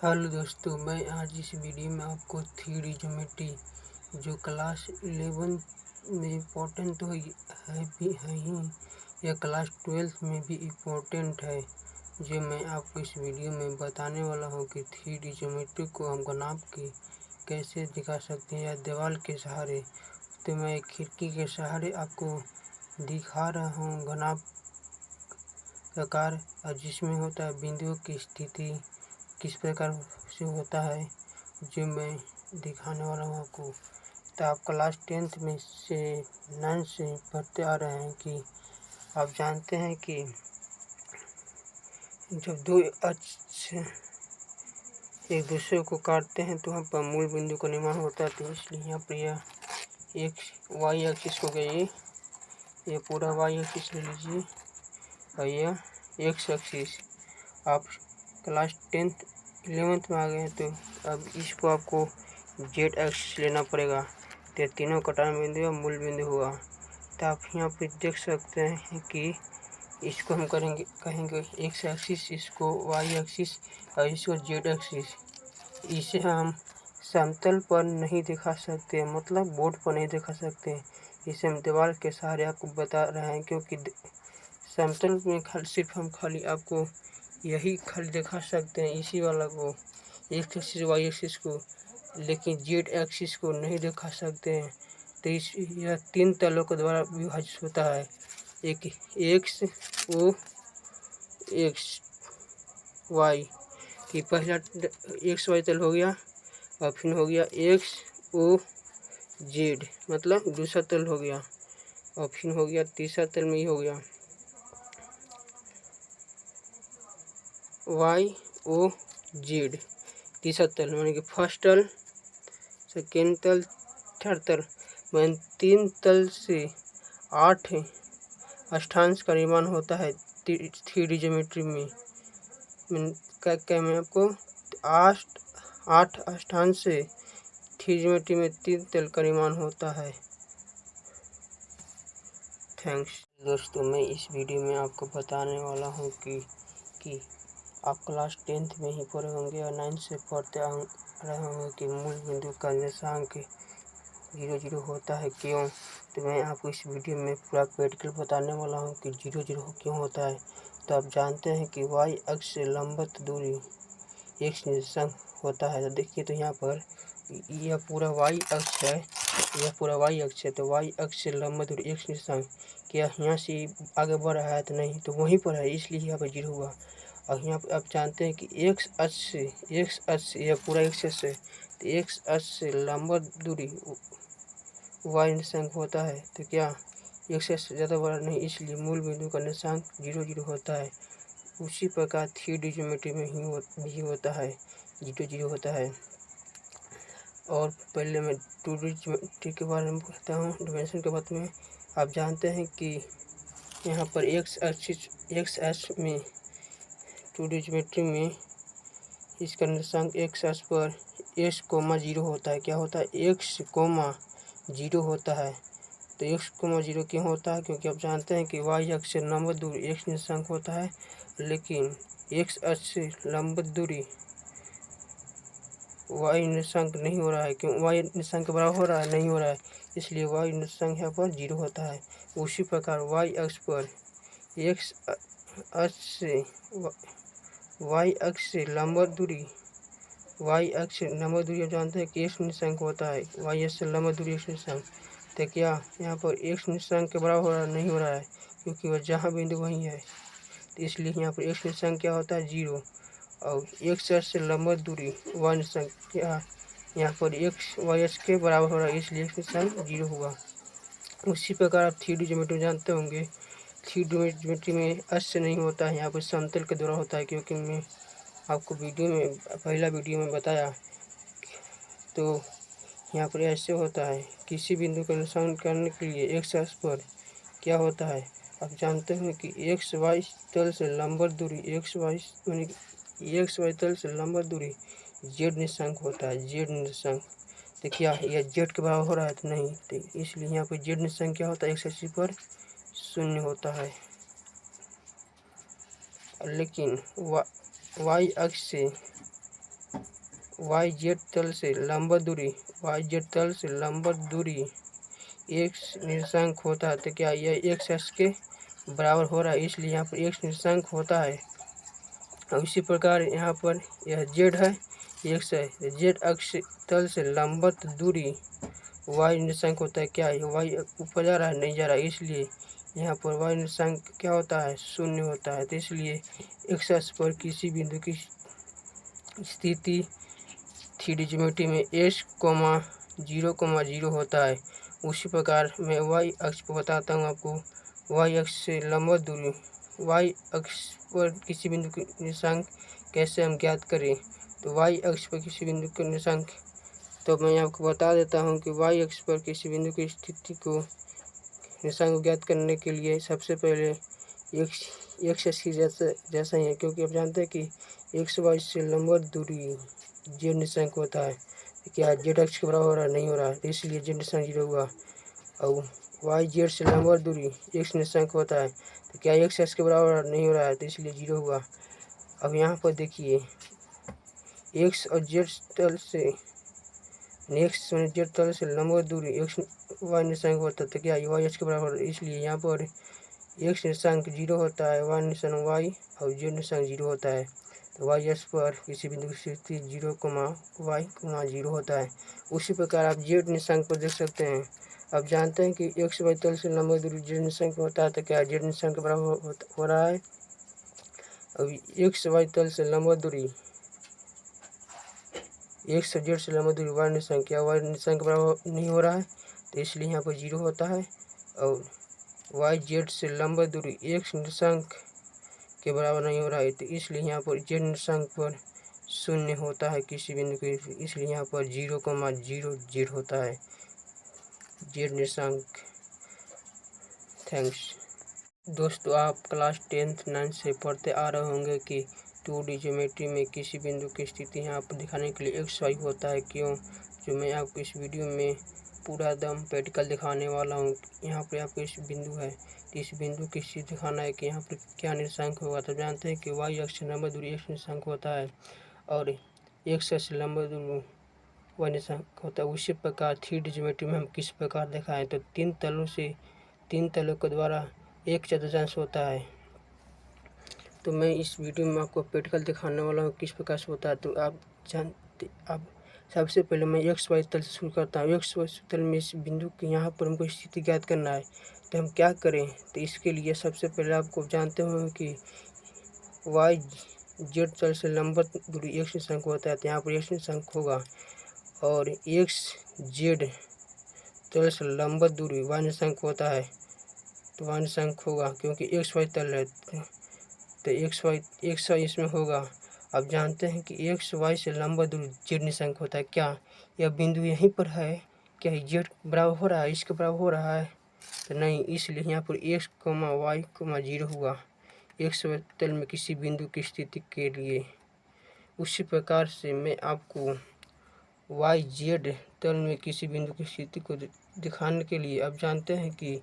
Hello दोस्तों, मैं आज इस वीडियो में आपको 3D ज्योमेट्री जो क्लास 11 में इम्पोर्टेंट तो है ही, यह क्लास 12 में भी इम्पोर्टेंट है। जो मैं आपको इस वीडियो में बताने वाला हूँ कि 3D ज्योमेट्री को हम नाप के कैसे दिखा सकते हैं या दीवार के सहारे। तो मैं खिड़की के सहारे आपको दिखा रहा हूँ घनाभ प्रकार, और जिसमें होता है बिंदुओं की स्थिति किस प्रकार से होता है, जो मैं दिखाने वाला हूँ आपको। तो आप क्लास 10th में से 9 से पढ़ते आ रहे हैं कि आप जानते हैं कि जब दो अक्ष एक दूसरे को काटते हैं तो वहाँ पर मूल बिंदु का निर्माण होता है। तो इसलिए यहाँ पर यह एक वाई एक्सिस हो गया, ये पूरा वाई एक्सिस ले लीजिए, और यह एक्स एक्सिस। आप क्लास 10th 11th में आ गए हैं तो अब इसको आपको जेड एक्सिस लेना पड़ेगा। तो तीनों कटान बिंदु मूल बिंदु हुआ। तो आप यहाँ पे देख सकते हैं कि इसको हम कहेंगे एक्स एक्सिस, इसको वाई एक्सिस और इसको जेड एक्सिस। इसे हम समतल पर नहीं दिखा सकते, मतलब बोर्ड पर नहीं दिखा सकते। इसे हम दीवार के सहारे आपको बता रहे हैं, क्योंकि समतल में सिर्फ हम खाली आपको यही खाली दिखा सकते हैं, इसी वाला को एक्स एक्सिस वाई एक्सिस को, लेकिन जेड एक्सिस को नहीं दिखा सकते हैं। तो यह 3 तलों के द्वारा विभाजित होता है। एक एक्स ओ एक्स वाई की पहला एक्स वाई तल हो गया, और फिर हो गया एक्स ओ जेड, मतलब दूसरा तल हो गया, और फिर हो गया तीसरा तल में ही हो गया वाई ओ जेड। तीसरा तल माने कि फर्स्ट तल, सेकेंड तल, थर्ड तल, मान 3 तल से 8 अष्टांश का निर्माण होता है 3D ज्योमेट्री में। क्या मैं आपको 8 अष्टांश से 3D ज्योमेट्री में 3 तल का निर्माण होता है। थैंक्स दोस्तों, मैं इस वीडियो में आपको बताने वाला हूँ कि आप क्लास 10th में ही पढ़े होंगे और 9 से पढ़ते रहे होंगे कि मूल बिंदु का निर्देशांक 0 होता है क्यों। तो मैं आपको इस वीडियो में पूरा प्रैक्टिकल बताने वाला हूँ कि 0 क्यों होता है। तो आप जानते हैं कि वाई अक्ष से लंबवत दूरी एक्स निर्देशांक होता है। तो देखिए, तो यहाँ पर यह पूरा वाई अक्ष है, यह पूरा वाई अक्ष है। तो वाई अक्ष से लंबवत दूरी एक्स निर्देशांक क्या यहाँ से आगे बढ़ रहा है, तो नहीं, तो वहीं पर है, इसलिए यहाँ पर 0 हुआ। और यहाँ पर आप जानते हैं कि एक्स अक्ष यह पूरा एक्स है, तो एक्स अक्ष से लंबवत दूरी वाई निर्देशांक होता है। तो क्या एक्स से ज़्यादा बड़ा नहीं, इसलिए मूल बिंदु का निर्देशांक 0 होता है। उसी प्रकार 3D ज्योमेट्री में भी होता है, 0 होता है। और पहले मैं 2D ज्योमेट्री के बारे में कहता हूँ, डायमेंशन के बारे में। आप जानते हैं कि यहाँ पर एक्स एक्स में 2D ज्योमेट्री में इसका निर्देशांक एक्स अक्ष पर x,0 होता है। क्या होता है? x,0 होता है। तो x,0 क्यों होता है? क्योंकि आप जानते हैं कि वाई अक्ष से लंबवत दूरी x निर्देशांक होता है, लेकिन x अक्ष से लंबवत दूरी वाई निर्देशांक नहीं हो रहा है। क्यों? वाई निर्देशांक के बराबर हो रहा है, नहीं हो रहा है, इसलिए वाई निर्देशांक यहाँ पर 0 होता है। उसी प्रकार वाई अक्ष पर x अक्ष से वाई अक्ष से लंबवत दूरी आप जानते हैं कि x निर्देशांक होता है, वाई अक्ष से लंबवत दूरी x निर्देशांक। तो क्या यहाँ पर x निर्देशांक के बराबर हो रहा है? नहीं हो रहा है, क्योंकि वह जहाँ बिंदु वहीं है। तो इसलिए यहाँ पर x निर्देशांक क्या होता है? 0। और x अक्ष से लंबवत दूरी y निर्देशांक क्या यहाँ पर x वाई अक्ष के बराबर हो रहा है, इसलिए x निर्देशांक 0 हुआ। उसी प्रकार आप 3D ज्योमेट्री जानते होंगे। 3D ज्योमेट्री में अक्ष से नहीं होता है, यहाँ पर समतल के द्वारा होता है, क्योंकि मैं आपको पहला वीडियो में बताया। तो यहाँ पर ऐसे होता है, किसी बिंदु का निशान करने के लिए एक्स अक्ष पर क्या होता है, आप जानते हैं कि एक्स वाई तल से लंबवत दूरी एक्स वाई तल से लंबवत दूरी जेड निर्देशांक होता है, जेड निर्देशांक। तो क्या यह जेड के बराबर हो रहा है? तो नहीं, तो इसलिए यहाँ पर जेड निर्देशांक क्या होता है? एक्स एक्सिस पर 0 होता है। लेकिन वाई अक्ष से वाई जेड तल से लंबवत दूरी, वाई जेड तल से लंबवत दूरी एक्स निर्देशांक होता है, तो क्या यह एक्स एक्स के बराबर हो रहा है, इसलिए यहाँ पर एक्स निर्देशांक होता है। और इसी प्रकार यहाँ पर यह जेड है, एक्स है, जेड अक्ष तल से लंबवत दूरी वाई निर्देशांक होता है, क्या है वाई ऊपर जा रहा है, नहीं जा रहा है, इसलिए यहाँ पर वाई निर्देशांक क्या होता है, शून्य होता है। तो इसलिए एक्स अक्ष पर किसी बिंदु की स्थिति 3D ज्योमेट्री में s, 0,0 होता है। उसी प्रकार मैं वाई अक्ष पर बताता हूँ आपको, वाई अक्ष से लंबवत दूरी, वाई अक्ष पर किसी बिंदु के निर्देशांक कैसे हम ज्ञात करें। तो वाई अक्ष पर किसी बिंदु के निर्देशांक, तो मैं आपको बता देता हूँ कि वाई अक्ष पर किसी बिंदु की स्थिति को निर्देशांक को ज्ञात करने के लिए सबसे पहले एक्स एक्स की जैसा ही है, क्योंकि आप जानते हैं कि एक्स वाई से लंबवत दूरी जेड निर्देशांक होता है। क्या जेड अक्ष के बराबर हो रहा है, नहीं हो रहा है, तो इसलिए जेड निर्देशांक 0 हुआ। और वाई जेड से लंबवत दूरी एक्स निर्देशांक होता है, तो क्या एक्स एक्स के बराबर नहीं हो रहा है, तो इसलिए 0 हुआ। अब यहाँ पर देखिए एक्स और जेड तल से नेक्स्ट जेड तल से लंबवत दूरी एक्स वाई निर्देशांक होता है, तो क्या वाई एक्स के बराबर, इसलिए यहाँ पर एक्स निर्देशांक 0 होता है, वाई निर्देशांक वाई और जेड निर्देशांक 0 होता है। तो वाई एक्स पर किसी बिंदु की स्थिति 0,y,0 होता है। उसी प्रकार आप जेड निर्देशांक पर देख सकते हैं। आप जानते हैं कि एक्स वाई तल से लंबवत दूरी जेड निर्देशांक होता है, तो क्या जेड निर्देशांक के बराबर हो रहा है। अब एक्स वाई तल से लंबवत दूरी एक्स जेड से लंबवत दूरी वाई निर्देशांक, क्या वाई निर्देशांक के बराबर नहीं हो रहा है, तो इसलिए यहाँ पर 0 होता है। और वाई जेड से लंबवत दूरी एक्स निर्देशांक के बराबर नहीं हो रहा है, तो इसलिए यहाँ पर जेड निर्देशांक पर 0 होता है किसी बिंदु के, इसलिए यहाँ पर 0,0 जेड होता है जेड निर्देशांक। थैंक्स दोस्तों, आप क्लास 10th 9th से पढ़ते आ रहे होंगे कि 2D ज्योमेट्री में किसी बिंदु की स्थिति यहाँ पर दिखाने के लिए एक्स वाई होता है क्यों, जो मैं आपको इस वीडियो में पूरा दम प्रैक्टिकल दिखाने वाला हूँ। यहाँ पे आपको इस बिंदु है, तो इस बिंदु की स्थिति दिखाना है कि यहाँ पर क्या निर्देशांक होगा। तो जानते हैं कि वाई अक्ष से लंबवत दूरी एक्स निर्देशांक होता है और एक्स अक्ष से लंबवत दूरी वाई निर्देशांक होता है। उसी प्रकार 3D ज्योमेट्री में हम किस प्रकार दिखाएं, तो 3 तलों के द्वारा एक चतुर्थांश होता है। तो मैं इस वीडियो में आपको प्रैक्टिकल दिखाने वाला हूँ किस प्रकार से होता है। तो आप सबसे पहले मैं एक्स वाई तल से शुरू करता हूँ। एक्स वाई तल में इस बिंदु के यहाँ पर हमको स्थिति ज्ञात करना है, तो हम क्या करें। तो इसके लिए सबसे पहले आपको जानते हो कि वाई जेड तल से लंबवत दूरी एक्स निर्देशांक होता है, तो यहाँ पर एक्स निर्देशांक होगा। और एक्स जेड तल से लंबवत दूरी वाई निर्देशांक होता है, तो वाई निर्देशांक होगा, क्योंकि एक्स वाई तल है तो एक्स वाई इसमें होगा। अब जानते हैं कि एक्स वाई से लंबवत दूरी जेड निर्देशांक होता है, क्या यह बिंदु यहीं पर है, क्या जेड बराबर हो रहा है, इसके बराबर हो रहा है, तो नहीं, इसलिए यहाँ पर एक्स, वाई, 0 हुआ एक्स वाई तल में किसी बिंदु की स्थिति के लिए। उसी प्रकार से मैं आपको वाई जेड तल में किसी बिंदु की स्थिति को दिखाने के लिए, अब जानते हैं कि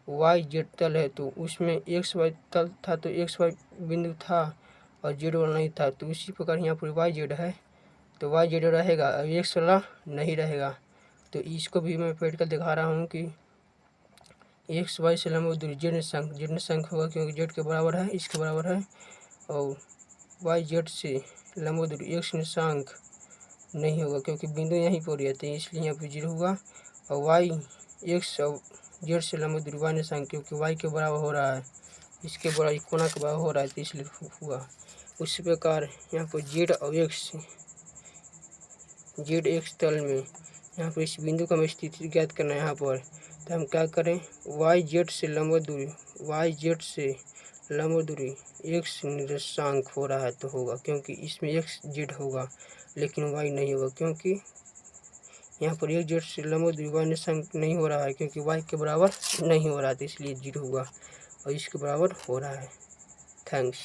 वाई जेड तल है तो उसमें एक्स वाई तल था, तो एक्स वाई बिंदु था और जेड वाला नहीं था। तो उसी प्रकार यहाँ पर वाई जेड है तो वाई जेड रहेगा, अब एक्स वाला नहीं रहेगा। तो इसको भी मैं प्रैक्टिकल दिखा रहा हूँ कि एक्स वाई से लंबवत दूरी जेड निर्देशांक होगा, क्योंकि जेड के बराबर है, इसके बराबर है। और वाई जेड से लंबवत दूरी एक्स निर्देशांक नहीं होगा, क्योंकि बिंदु यहीं पर रहते हैं, इसलिए यहाँ पर 0 हुआ। और वाई एक्स और जेड से लंबवत दूरी वाई निर्देशांक, क्योंकि वाई के बराबर हो रहा है, इसके बराबर कोना के बराबर हो रहा है, तो इसलिए हुआ। उसी प्रकार यहाँ पर जेड और जेड एक्स तल में यहाँ पर इस बिंदु का हमें स्थिति ज्ञात करना है यहाँ पर, तो हम क्या करें, वाई जेड से लंबवत दूरी एक्स निर्देशांक हो रहा है तो होगा, क्योंकि इसमें एक्स जेड होगा लेकिन वाई नहीं होगा, क्योंकि यहाँ पर एक जेड से लंबवत दूरी वाई निर्देशांक नहीं हो रहा है, क्योंकि वाई के बराबर नहीं हो रहा है, तो इसलिए 0 हुआ और इसके बराबर हो रहा है। थैंक्स।